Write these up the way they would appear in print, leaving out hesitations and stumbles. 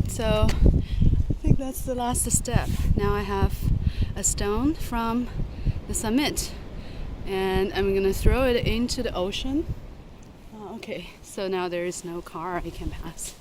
So I think that's the last step. Now I have a stone from the summit and I'm gonna throw it into the ocean. Okay, so now there is no car I can pass.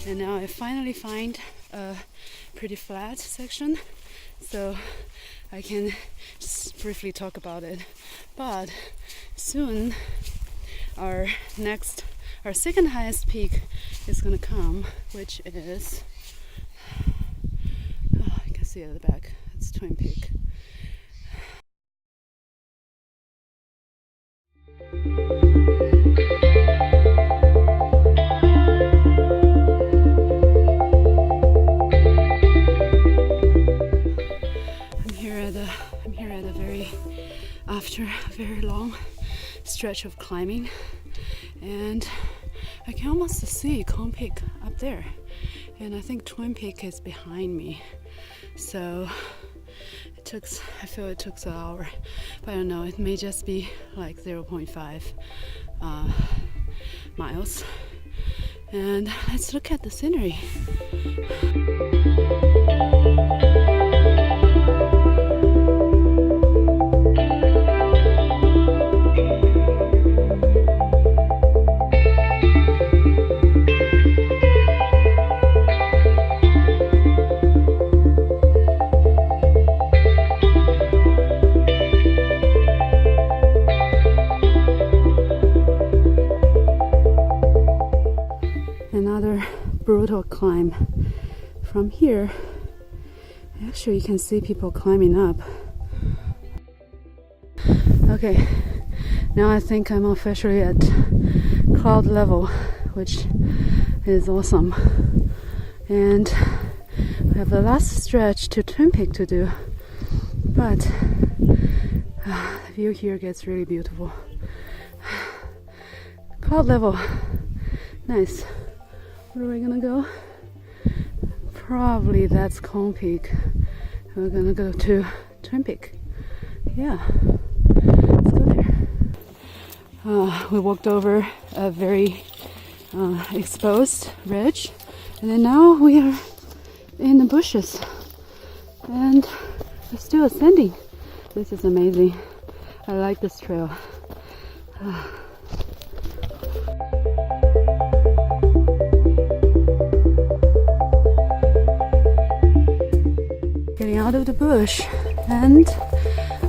And now I finally find a pretty flat section, so I can just briefly talk about it. But soon our second highest peak is gonna come, which is, you can see it at the back, it's Twin Peak. After a very long stretch of climbing, and I can almost see Cone Peak up there, and I think Twin Peak is behind me. So I feel it took an hour, but I don't know, it may just be like 0.5 miles. And let's look at the scenery. Another brutal climb. From here, actually you can see people climbing up. Okay, now I think I'm officially at cloud level, which is awesome. And I have the last stretch to Twin Peak to do, but the view here gets really beautiful. Cloud level, nice. Where are we gonna go? Probably that's Cone Peak. We're gonna go to Twin Peak. Yeah, let's go there. We walked over a very exposed ridge, and then now we are in the bushes, and we're still ascending. This is amazing. I like this trail. Getting out of the bush, and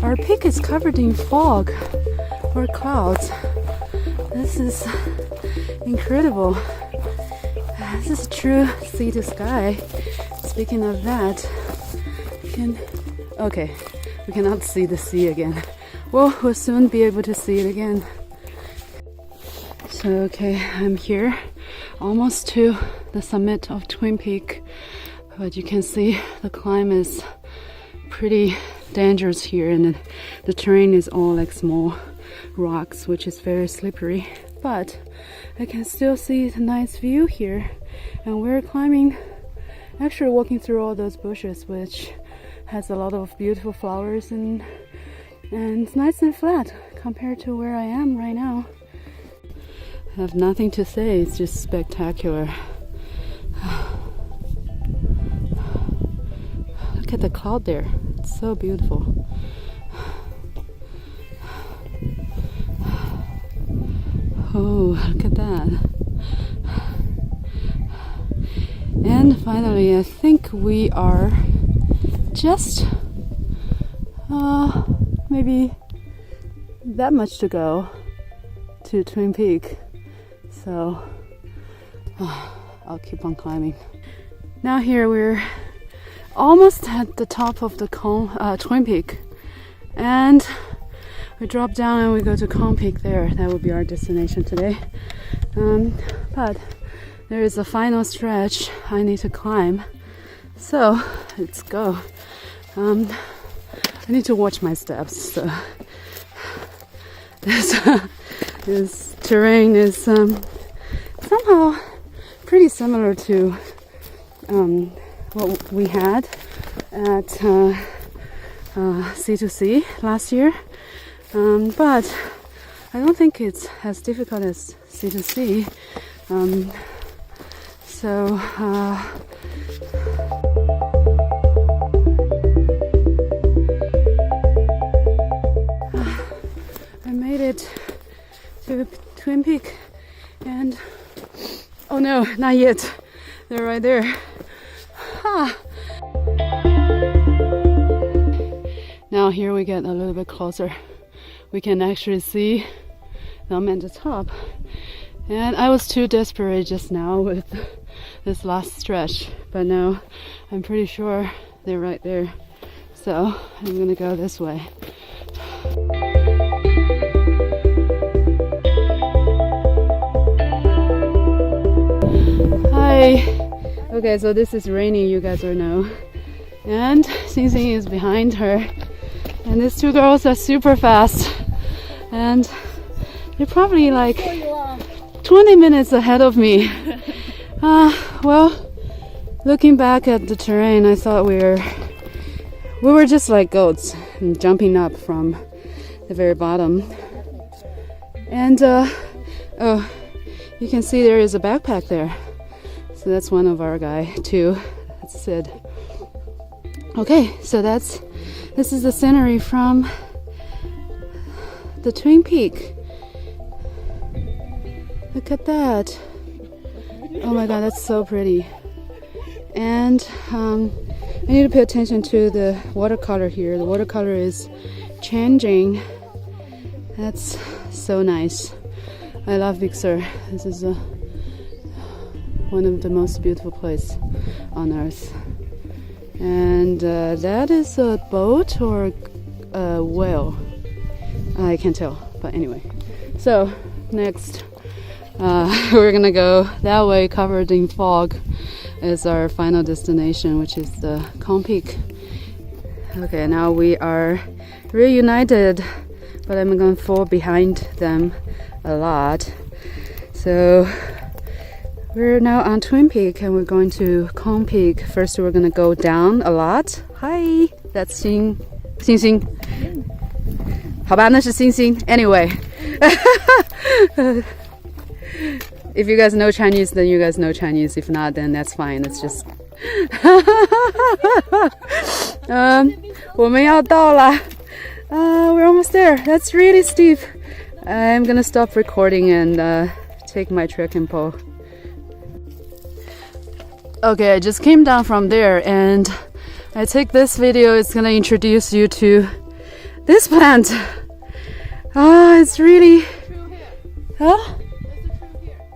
our peak is covered in fog or clouds. This is incredible. This is true sea to sky. Speaking of that, we cannot see the sea again. Well, we'll soon be able to see it again. So, okay, I'm here almost to the summit of Twin Peak. But you can see the climb is pretty dangerous here, and the terrain is all like small rocks, which is very slippery. But I can still see the nice view here, and we're climbing, actually walking through all those bushes, which has a lot of beautiful flowers, and it's nice and flat compared to where I am right now. I have nothing to say, it's just spectacular. Look at the cloud there, it's so beautiful. Oh, look at that. And finally, I think we are just maybe that much to go to Twin Peak. So I'll keep on climbing. Now here we're almost at the top of the Twin Peak, and we drop down and we go to Cone Peak there. That will be our destination today. But there is a final stretch I need to climb, so let's go. I need to watch my steps. So this terrain is somehow pretty similar to what we had at C2C last year, but I don't think it's as difficult as C2C. So I made it to Twin Peak, and oh no, not yet. They're right there. Now here we get a little bit closer. We can actually see them at the top. And I was too desperate just now with this last stretch, but now I'm pretty sure they're right there. So I'm gonna go this way. Hi. Okay, so this is Rainy, you guys will know. And Xing Xing is behind her. And these two girls are super fast. And they're probably like 20 minutes ahead of me. Well, looking back at the terrain, I thought we were just like goats and jumping up from the very bottom. And oh, you can see there is a backpack there. So that's one of our guy too. That's Sid. Okay, so this is the scenery from the Twin Peak. Look at that. Oh my god, that's so pretty. And I need to pay attention to the watercolor here. The watercolor is changing. That's so nice. I love Big Sur. This is one of the most beautiful places on earth. And that is a boat or a whale. I can't tell, but anyway. So next we're gonna go that way, covered in fog, is our final destination, which is the Cone Peak. Okay, now we are reunited, but I'm gonna fall behind them a lot. So we're now on Twin Peak and we're going to Cone Peak. First we're gonna go down a lot. Hi, that's Xing Xing. 好吧，那是星星. Anyway, if you guys know Chinese, then you guys know Chinese. If not, then that's fine. It's just 我们要到了. We're almost there. That's really steep. I'm gonna stop recording and take my trekking pole. Okay, I just came down from there and I think this video is gonna introduce you to this plant. It's really... Huh?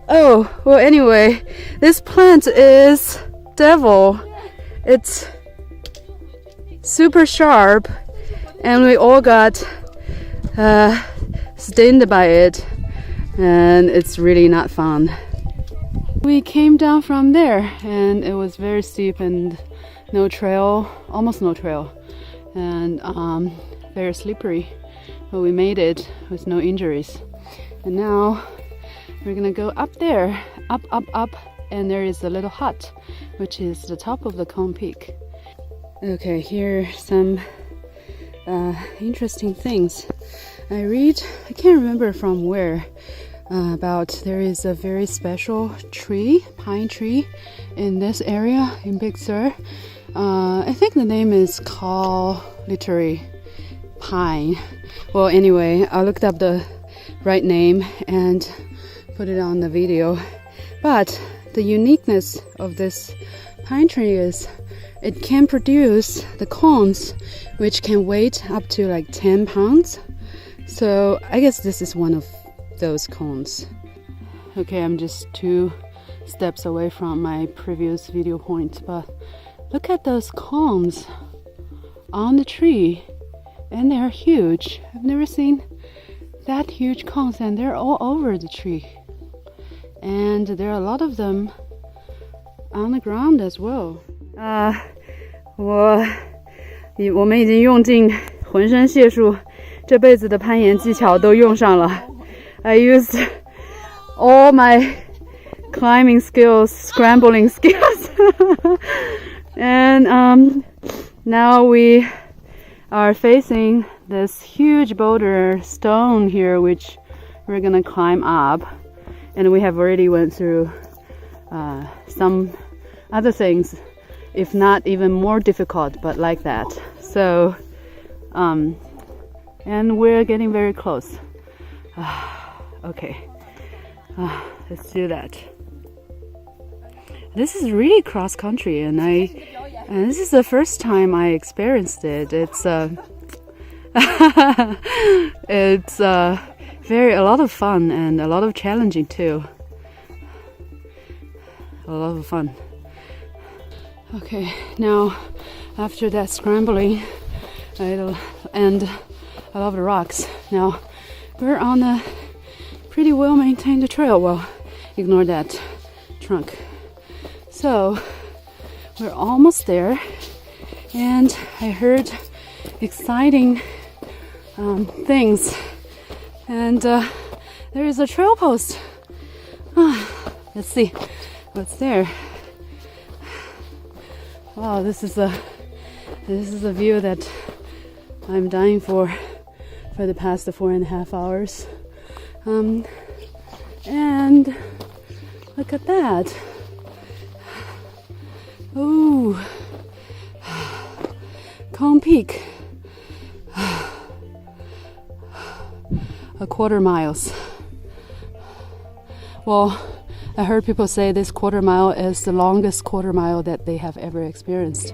Oh, well anyway, this plant is devil. It's super sharp and we all got stinged by it, and it's really not fun. We came down from there and it was very steep and no trail, almost no trail, and very slippery, but we made it with no injuries. And now we're gonna go up there, up, and there is a little hut, which is the top of the Cone Peak. Okay, here are some interesting things. I can't remember from where, about there is a very special tree, pine tree, in this area in Big Sur. I think the name is called literally pine. Well, anyway, I looked up the right name and put it on the video. But the uniqueness of this pine tree is it can produce the cones, which can weigh up to like 10 pounds. So I guess this is one of those cones. Okay, I'm just too steps away from my previous video point, but look at those cones on the tree, and they're huge. I've never seen that huge cones, and they're all over the tree, and there are a lot of them on the ground as well. 我们已经用尽浑身解数，这辈子的攀岩技巧都用上了。I used all my climbing skills, scrambling skills, and now we are facing this huge boulder stone here, which we're gonna climb up, and we have already went through some other things, if not even more difficult, but like that. So and we're getting very close. Okay, let's do that. This is really cross country, and this is the first time I experienced it. It's it's a lot of fun and a lot of challenging too. A lot of fun. Okay, now after that scrambling and I love the rocks. Now we're on a pretty well maintained trail. Well, ignore that trunk. So we're almost there, and I heard exciting things, and there is a trail post. Let's see what's there. Wow, this is a view that I'm dying for the past 4.5 hours. And look at that. Ooh, Cone Peak. A quarter miles. Well, I heard people say this quarter mile is the longest quarter mile that they have ever experienced.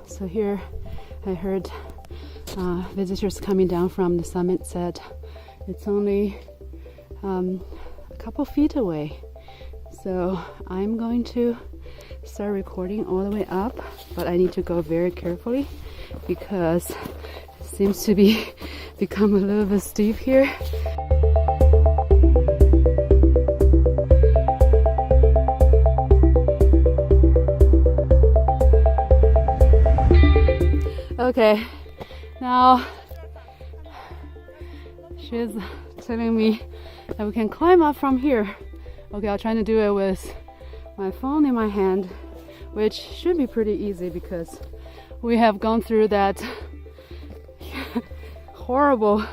So here I heard visitors coming down from the summit said it's only a couple feet away. So I'm going to start recording all the way up, but I need to go very carefully because it seems to become a little bit steep here. Okay, now she's telling me that we can climb up from here. Okay, I'll try to do it with my phone in my hand, which should be pretty easy because we have gone through that horrible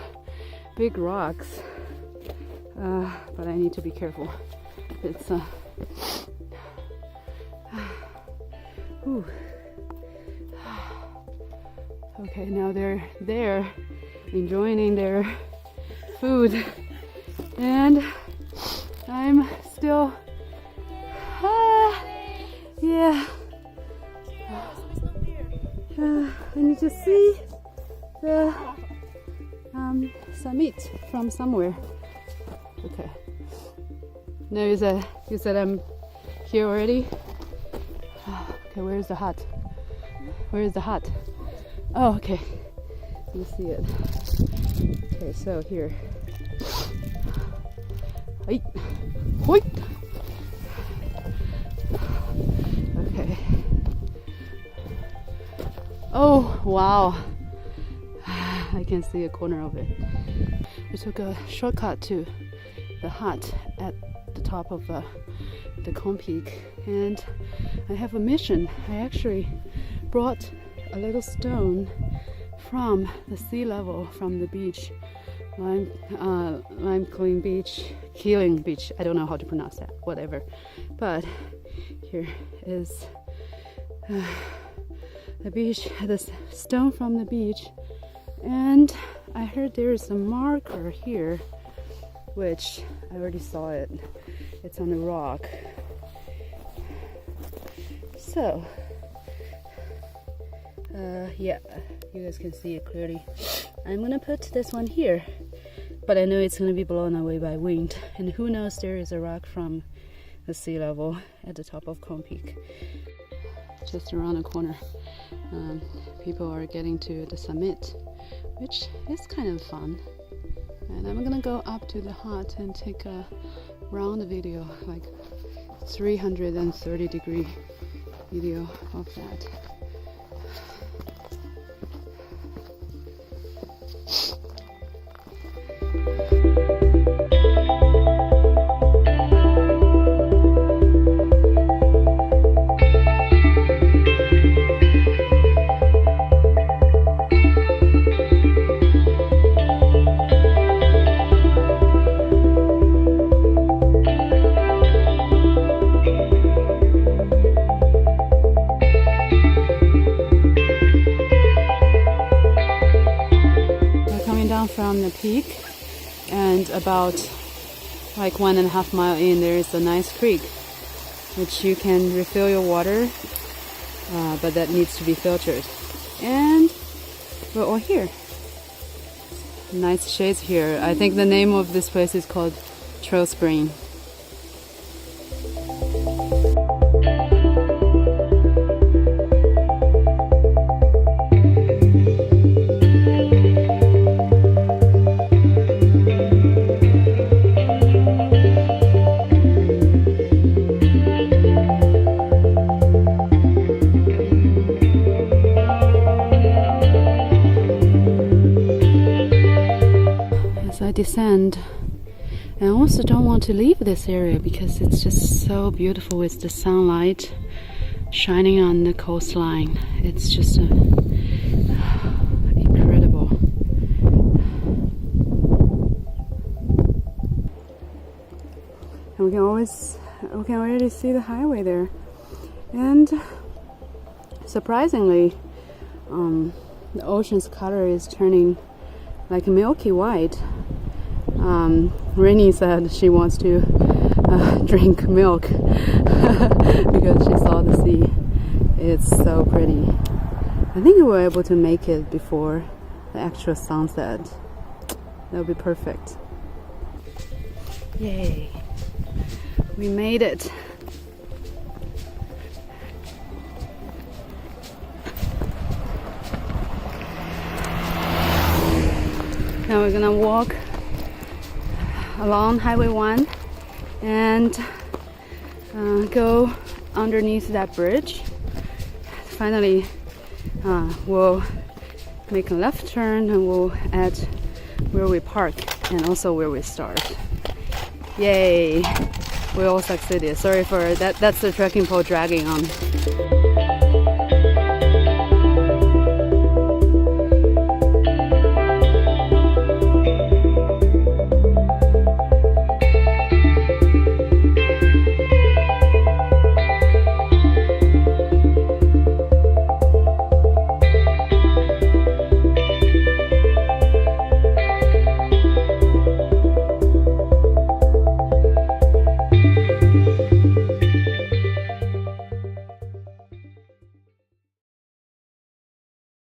big rocks. But I need to be careful. It's ooh. Okay, now they're there enjoying their food, and I'm still yeah. I need to see the summit from somewhere. Okay. No, you said I'm here already. Okay, where's the hut? Where is the hut? Oh, okay. You see it. Okay, so here. Hey. Hoi. Okay. Oh, wow. I can see a corner of it. We took a shortcut to the hut at the top of the Cone Peak, and I have a mission. I actually brought a little stone from the sea level, from the beach, Limekiln beach, Keeling beach. I don't know how to pronounce that, whatever. But here is the beach, the stone from the beach, and I heard there is a marker here, which I already saw it. It's on the rock. So Yeah, you guys can see it clearly. I'm gonna put this one here, but I know it's gonna be blown away by wind, and who knows, there is a rock from the sea level at the top of Cone Peak, just around the corner. People are getting to the summit, which is kind of fun. And I'm gonna go up to the hut and take a round video, like 330-degree video of that. From the peak, and about like 1.5 miles in, there is a nice creek which you can refill your water, but that needs to be filtered. And we're all here. Nice shades here. I think the name of this place is called Trail Spring. Descend, and I also don't want to leave this area because it's just so beautiful with the sunlight shining on the coastline. It's just incredible. And we can already see the highway there, and surprisingly the ocean's color is turning like milky white. Rennie said she wants to drink milk because she saw the sea. It's so pretty. I think we were able to make it before the actual sunset. That would be perfect. Yay! We made it. Now we're gonna walk along Highway 1 and go underneath that bridge. Finally, we'll make a left turn and we'll at where we park and also where we start. Yay! We all succeeded. Sorry for that. That's the trekking pole dragging on.